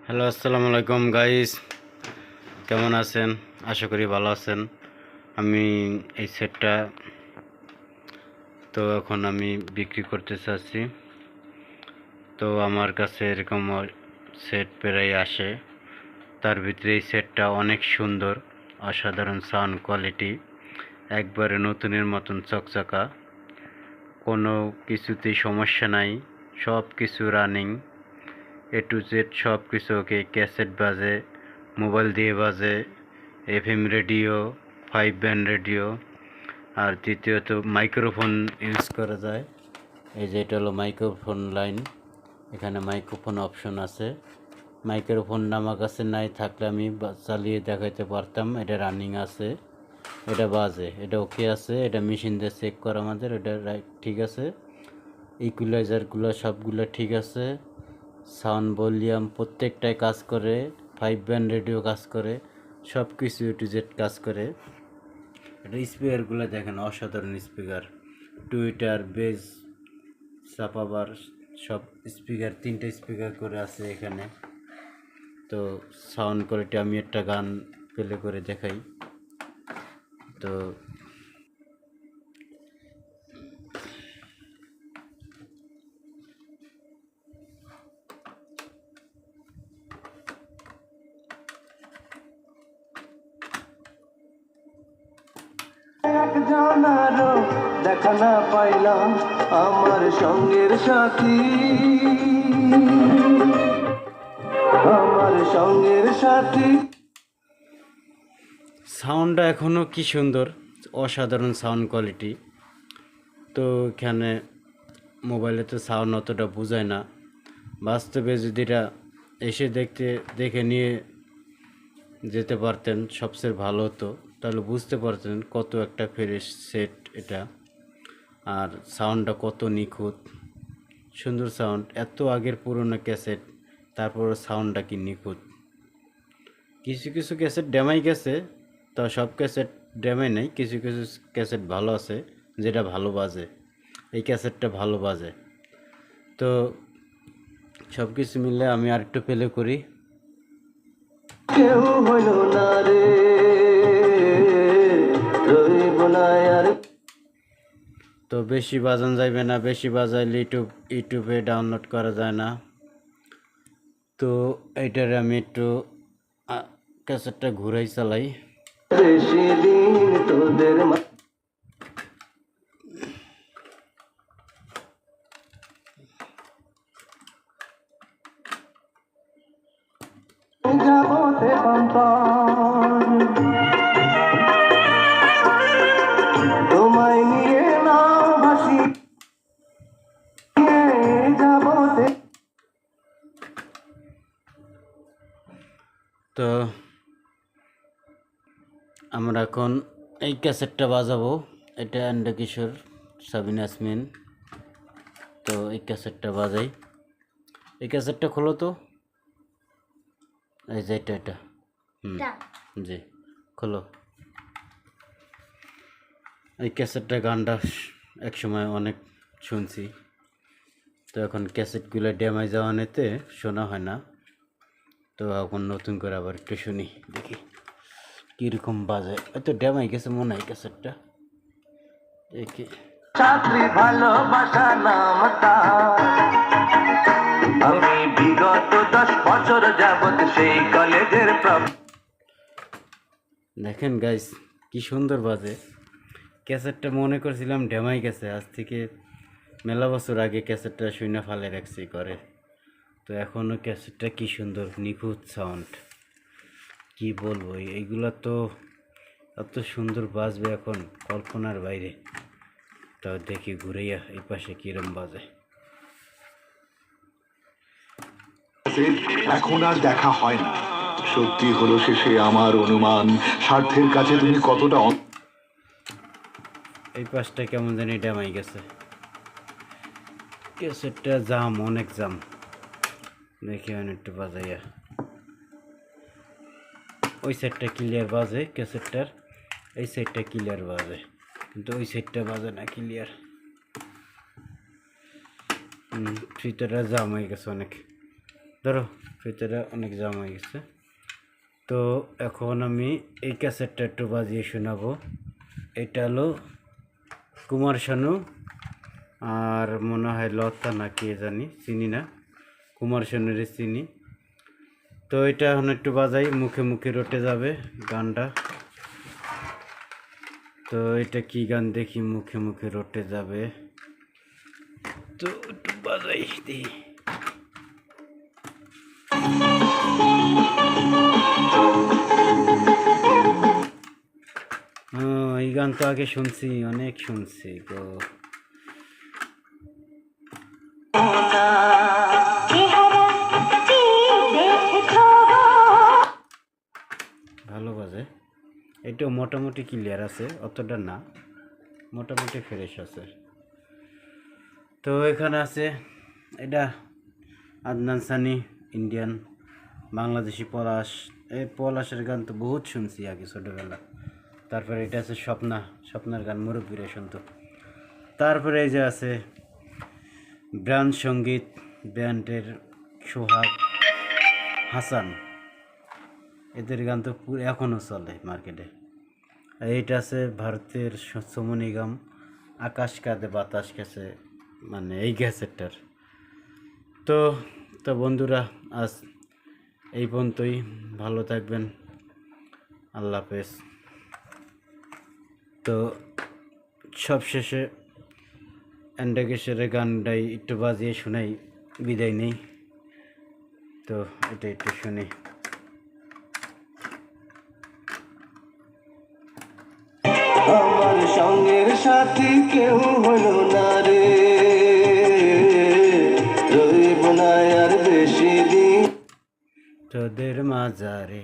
Hello, আসসালামু আলাইকুম guys. কেমন আছেন? আশা করি ভালো আছেন। আমি এই সেটটা তো এখন আমি বিক্রি করতে চাচ্ছি। তো আমার কাছে এরকম সেট প্রায় আসে। তার ভিতরে এই সেটটা অনেক সুন্দর, অসাধারণ সাউন্ড কোয়ালিটি, একবারে নতুনের মতন চকচকা, কোনো কিছুতেই সমস্যা নাই, সব কিছু রানিং, এ টু জেড সব কিছু ওকে। ক্যাসেট বাজে, মোবাইল দিয়ে বাজে, এফএম রেডিও, 5 ব্যান্ড রেডিও, আর দ্বিতীয়ত মাইক্রোফোন ইউজ করা যায়। এই যে এটা হলো মাইক্রোফোন লাইন, এখানে মাইক্রোফোন অপশন আছে। মাইক্রোফোন আমার কাছে নাই, থাকলে আমি চালিয়ে দেখাইতে পারতাম। এটা রানিং আছে, এটা বাজে, এটা ওকে আছে। এটা মেশিন দিয়ে চেক করা আমাদের, এটা রাইট ঠিক আছে। ইকুয়ালাইজারগুলো সবগুলো ঠিক আছে। সাউন্ড ভলিউম প্রত্যেকটাই কাজ করে, 5 ব্যান্ড রেডিও কাজ করে, সব কিছু এ টু জেড কাজ করে। এটা স্পিকারগুলো দেখেন, অসাধারণ স্পিকার, টুইটার, বেস, সাপাবার, সব স্পিকার, 3টে স্পিকার করে আছে এখানে। তো সাউন্ড কোয়ালিটি, আমি একটা গান প্লে করে দেখাই। তো দেখা না পাইলাম আমার সঙ্গের সাথী, আমার সঙ্গের সাথী। সাউন্ডটা এখনও কি সুন্দর, অসাধারণ সাউন্ড কোয়ালিটি। তো এখানে মোবাইলে তো সাউন্ড অতটা বোঝায় না, বাস্তবে যদি এটা এসে দেখে নিয়ে যেতে পারতেন সবচেয়ে ভালো হতো, তাহলে বুঝতে পারতেন কত একটা ফ্রেশ সেট এটা, আর সাউন্ডটা কত নিখুঁত, সুন্দর সাউন্ড। এত আগের পুরনো ক্যাসেট, তারপরও সাউন্ডটা কি নিখুঁত। কিছু কিছু ক্যাসেট ড্যামাই গেছে, তা সব ক্যাসেট ড্যামাই নেই, কিছু কিছু ক্যাসেট ভালো আছে, যেটা ভালো বাজে। এই ক্যাসেটটা ভালো বাজে। তো সব কিছু মিলে আমি আরেকটু প্লে করি। কেউ হইল না রে, রইব না আর। তো বেশি বাজান যাইবে না, বেশি বাজাইলে ইউটিউবে ডাউনলোড করা যায় না। তো এইটারে আমি একটু ক্যাসেটটা ঘুরাই চালাই। বেশি দিন তোদের যাবতে সন্তান, তোমায় নিয়ে না ভাসি যাবতে। তো আমরা এখন এই ক্যাসেটটা বাজাবো। এটা এন্ড্র কিশোর, সাবিনা ইয়াসমিন। তো এই ক্যাসেটটা বাজাই। এই ক্যাসেটটা খোলো তো, এই যে এটা জি, খোলো। এই ক্যাসেটটা, গানটা একসময় অনেক শুনছি। তো এখন ক্যাসেটগুলো ড্যামেজ যাওয়ানেতে শোনা হয় না। তো এখন নতুন করে আবার একটু শুনি, দেখি কীরকম বাজে। হয়তো ড্যামাই গেছে মনে হয় ক্যাসেটটা, দেখি। ছাত্রী ভালোবাসা নামটা, আমি বিগত 10 বছর যাবত সেই কলেজের দেখেন গাইস, কি সুন্দর বাজে। ক্যাসেটটা মনে করছিলাম ড্যামাই গেছে, আজ থেকে মেলা বছর আগে ক্যাসেটটা শুনে ফালে রাখছি করে। তো এখনও ক্যাসেটটা কি সুন্দর, নিখুঁত সাউন্ড, কি বলবো। এইগুলা তো এত সুন্দর বাজবে এখন কল্পনার বাইরে। তো দেখি ঘুরাইয়া এই পাশে কিরম বাজে। এখন আর দেখা হয় না। সত্যি হলো শেষে আমার অনুমান, স্বার্থের কাছে তুমি কতটা এই পাশটা কেমন জানি ড্যামাই গেছে, ক্যাসেটটা জাম, অনেক জাম। দেখি একটু বাজাইয়া। ওই সাইডটা ক্লিয়ার বাজে ক্যাসেটটার, এই সাইডটা ক্লিয়ার বাজে, কিন্তু ওই সাইডটা বাজে না ক্লিয়ার। ভিতরে জাম হয়ে গেছে অনেক। ধরো ভিতরে অনেক জাম হয়ে গেছে। তো এখন আমি এই ক্যাসেটটা একটু বাজিয়ে শোনাবো। এটা হলো কুমার শানু আর মনে হয় লতা না কে জানি, চিনি না, কুমার শানুর চিনি। তো এটা এখন একটু বাজাই, মুখে মুখে রটে যাবে গানটা। তো এটা কি গান দেখি মুখে মুখে রটে যাবে, তো একটু বাজাই দিই। এই গান তো আগে শুনছি, অনেক শুনছি তো। ভালো বাজে, এটা মোটামুটি ক্লিয়ার আছে, অতটা না, মোটামুটি ফ্রেশ আছে। তো এখানে আছে এটা আদনান সানি, ইন্ডিয়ান বাংলাদেশি পলাশ। এই পলাশের গান তো বহুত শুনছি আগে ছোটোবেলা। তারপরে এটা আছে স্বপ্না, স্বপ্নার গান মুরব্বীরা শুনতো। তারপরে এই যে আছে ব্রাঞ্চ সঙ্গীত ব্যান্ডের সোহাগ হাসান, এদের গান তো পুরো এখনও চলে মার্কেটে। আর এইটা আছে ভারতের সোনু নিগম, আকাশ কাঁদে বাতাস গেছে, মানে এই গ্যাসেটটার। তো তো বন্ধুরা, আজ এই পর্যন্তই, ভালো থাকবেন, আল্লাহ হাফেজ। তো সবশেষে অ্যান্ডাগেশের গানটাই একটু বাজিয়ে শোনাই, বিদায় নেই। তো এটা একটু শুনি। আমার সঙ্গের সাথী কেউ হলো না রে, রইব না আর বেশি দিন তোদের মাজারে